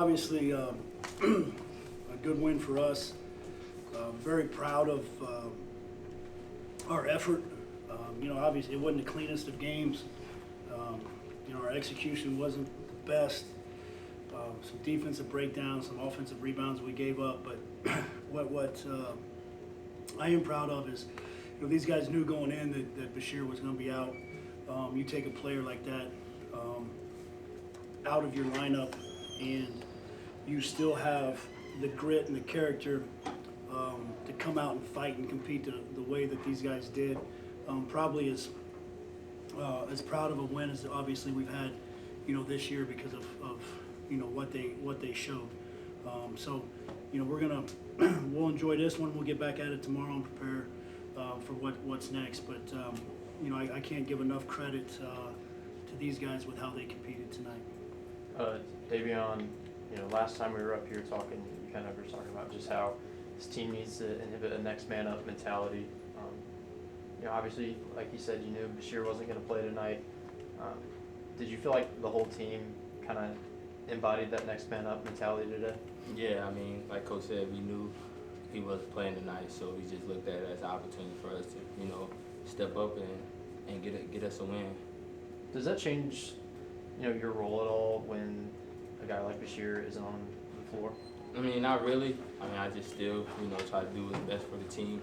Obviously, a good win for us. Very proud of our effort. Obviously, it wasn't the cleanest of games. Um, our execution wasn't the best. Some defensive breakdowns, some offensive rebounds we gave up. But what I am proud of is, these guys knew going in that Bashir was going to be out. You take a player like that out of your lineup, and you still have the grit and the character to come out and fight and compete the way that these guys did. Probably as proud of a win as obviously we've had, this year because of what they showed. So we'll enjoy this one. We'll get back at it tomorrow and prepare for what's next. But I can't give enough credit to these guys with how they competed tonight. Davion, last time we were up here talking, you kind of were talking about just how this team needs to inhibit a next man up mentality. Obviously, like you said, you knew Bashir wasn't going to play tonight. Did you feel like the whole team kind of embodied that next man up mentality today? Yeah, I mean, like Coach said, we knew he wasn't playing tonight, so we just looked at it as an opportunity for us to, step up and get us a win. Does that change, your role at all when a guy like Bashir isn't on the floor? I mean, not really. I mean, I just still, try to do what's best for the team,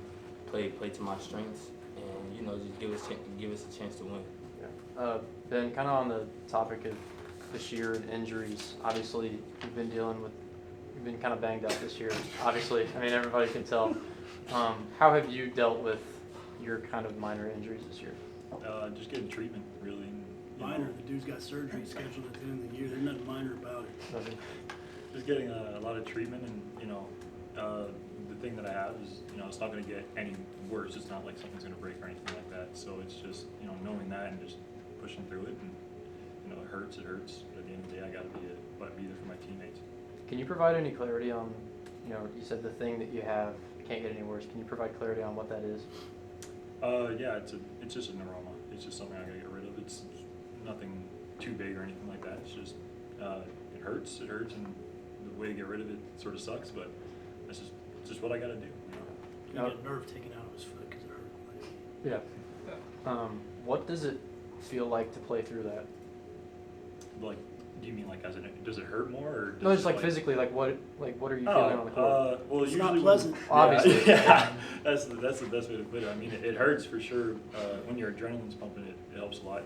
play to my strengths, and just give us a chance to win. Yeah. Ben, kind of on the topic of Bashir and injuries. Obviously, you've been kind of banged up this year. Obviously, I mean everybody can tell. How have you dealt with your kind of minor injuries this year? Just getting treatment, really. Minor, the dude's got surgery scheduled at the end of the year. There's nothing minor about it. Nothing. Just getting a lot of treatment, and the thing that I have is it's not going to get any worse. It's not like something's going to break or anything like that. So it's just knowing that and just pushing through it, and it hurts. It hurts. But at the end of the day, I got to be there for my teammates. Can you provide any clarity on, you said the thing that you have can't get any worse. Can you provide clarity on what that is? Yeah, it's just a neuroma. It's just something I got to get rid of. It's nothing too big or anything like that. It's just it hurts, and the way to get rid of it sort of sucks, but that's just what I got to do. He got a nerve taken out of his foot because it hurt. Yeah. What does it feel like to play through that? Like, do you mean like does it hurt more, or No, just like physically, what are you feeling on the court? Well, It's usually not pleasant. Obviously. Yeah, that's the best way to put it. I mean, it hurts for sure. When your adrenaline's pumping, it helps a lot.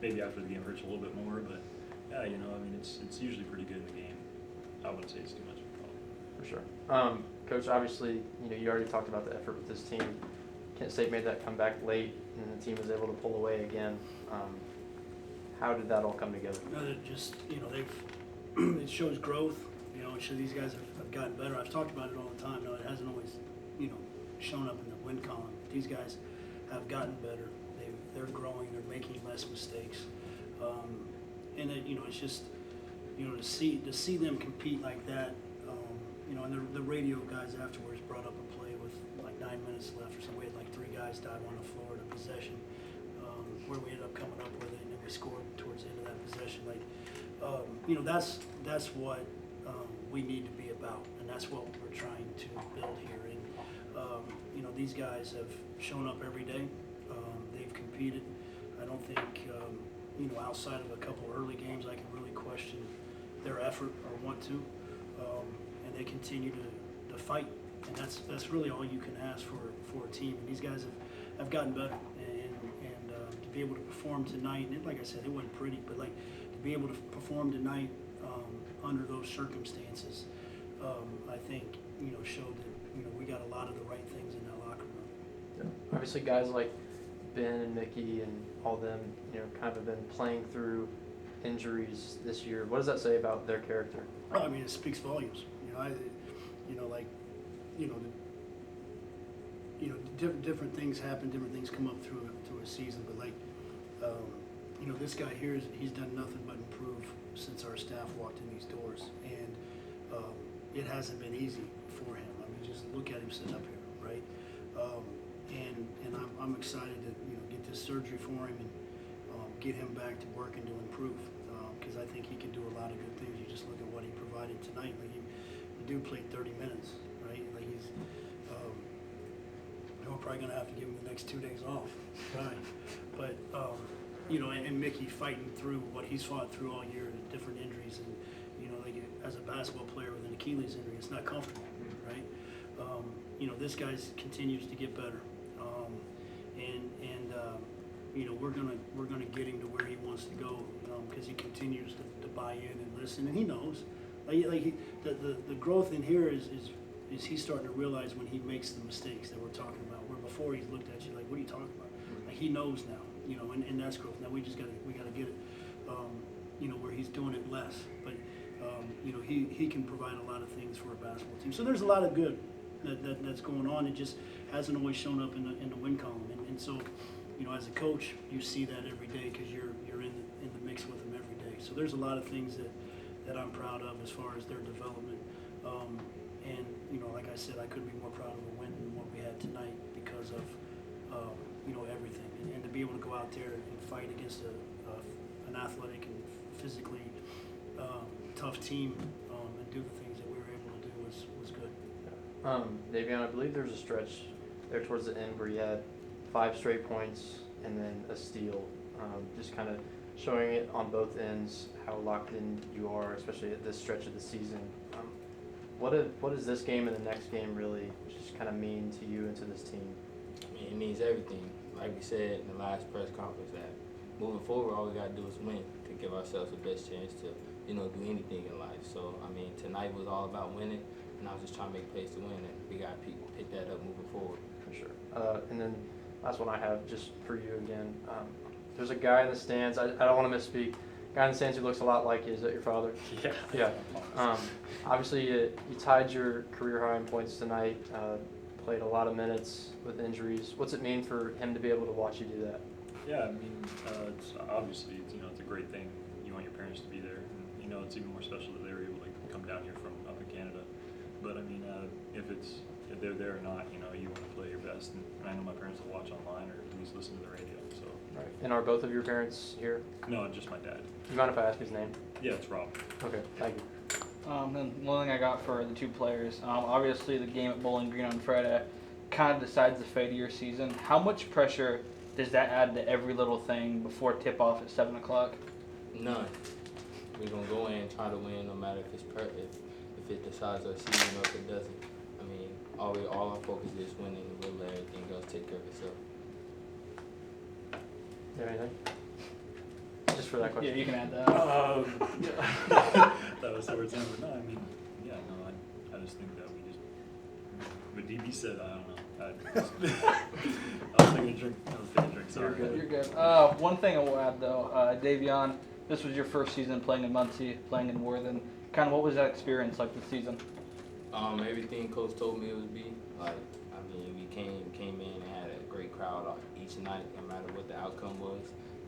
Maybe after the game it hurts a little bit more, but yeah, I mean, it's usually pretty good in the game. I wouldn't say it's too much of a problem. For sure. Coach, obviously, you already talked about the effort with this team. Kent State made that comeback late, and the team was able to pull away again. How did that all come together? It just, it shows growth. It shows these guys have gotten better. I've talked about it all the time. No, it hasn't always, shown up in the win column. These guys have gotten better. They're growing. They're making less mistakes. And it's just, to see them compete like that. And the radio guys afterwards brought up a play with like 9 minutes left or something. We had like 3 guys dive on the floor in a possession where we ended up coming up with it, and then we scored towards the end of that possession. That's what we need to be about, and that's what we're trying to build here. And these guys have shown up every day. They've competed. I don't think outside of a couple early games I can really question their effort or want to. And they continue to fight, and that's really all you can ask for a team. And these guys have gotten better, and to be able to perform tonight, and like I said, it wasn't pretty, but to be able to perform tonight under those circumstances, I think showed that we got a lot of the right things in that locker room. Yeah. Obviously, guys like Ben and Mickey and all them, kind of have been playing through injuries this year. What does that say about their character? Well, I mean, it speaks volumes. Different things happen, different things come up through a season. But this guy here he's done nothing but improve since our staff walked in these doors, and it hasn't been easy for him. I mean, just look at him sitting up here, right? And I'm excited to get this surgery for him and get him back to working to improve. because I think he can do a lot of good things. You just look at what he provided tonight. Like the dude played 30 minutes, right? Like he's, we're probably gonna have to give him the next 2 days off, right? But you know, and Mickey fighting through what he's fought through all year, the different injuries, and you know, like as a basketball player with an Achilles injury, it's not comfortable, right? You know, this guy continues to get better, and you know, we're gonna get him to where he wants to go, because he continues to buy in and listen, and he knows, the growth in here is he's starting to realize when he makes the mistakes that we're talking about. Where before he's looked at you like, what are you talking about? Like he knows now, you know, and that's growth. Now we gotta get it, you know, where he's doing it less, but you know, he can provide a lot of things for a basketball team. So there's a lot of good that's going on. It just hasn't always shown up in the win column, and so, you know, as a coach, you see that every day because you're in the mix with them every day. So there's a lot of things that I'm proud of as far as their development. And you know, like I said, I couldn't be more proud of a win than what we had tonight because of you know, everything, and to be able to go out there and fight against an athletic and physically tough team, and do the things that we were able to do was good. Davion, I believe there's a stretch there towards the end where you had 5 straight points and then a steal, just kind of showing it on both ends how locked in you are, especially at this stretch of the season. What does this game and the next game really just kind of mean to you and to this team? I mean, it means everything. Like we said in the last press conference, that moving forward, all we got to do is win to give ourselves the best chance to, you know, do anything in life. So, I mean, tonight was all about winning, and I was just trying to make plays to win, and we got to pick that up moving forward. For sure. And then last one I have just for you again. There's a guy in the stands. I don't want to misspeak. Guy in the stands who looks a lot like you. Is that your father? Yeah. Yeah. Obviously, you tied your career high in points tonight. Played a lot of minutes with injuries. What's it mean for him to be able to watch you do that? Yeah, I mean, it's obviously, you know, it's a great thing. You want your parents to be there, and you know, it's even more special that they were able to come down here from up in Canada. But I mean, if they're there or not, you know, you want to play your best. And I know my parents will watch online or at least listen to the radio. So. Right. And are both of your parents here? No, just my dad. You mind if I ask his name? Yeah, it's Rob. Okay, thank you. And one thing I got for the two players, obviously the game at Bowling Green on Friday kind of decides the fate of your season. How much pressure does that add to every little thing before tip-off at 7 o'clock? None. We're going to go in and try to win no matter if it's if it decides our season or if it doesn't. I mean, all our focus is winning, and we'll let everything else take care of itself. You have anything? Just for that question. Yeah, you can add that. That was towards him, but no, I mean, yeah, no, I just think that we just, what DB said, I don't know. I was taking a drink, sorry. You're good. One thing I will add though, Davion, this was your first season playing in Muncie, playing in Worthen. Kind of what was that experience like this season? Everything Coach told me it would be. Like, I mean, we came in and had a great crowd each night, no matter what the outcome was.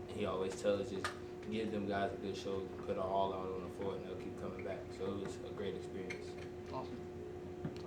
And he always tells us just give them guys a good show, put our all out on the floor, and they'll keep coming back. So it was a great experience. Awesome.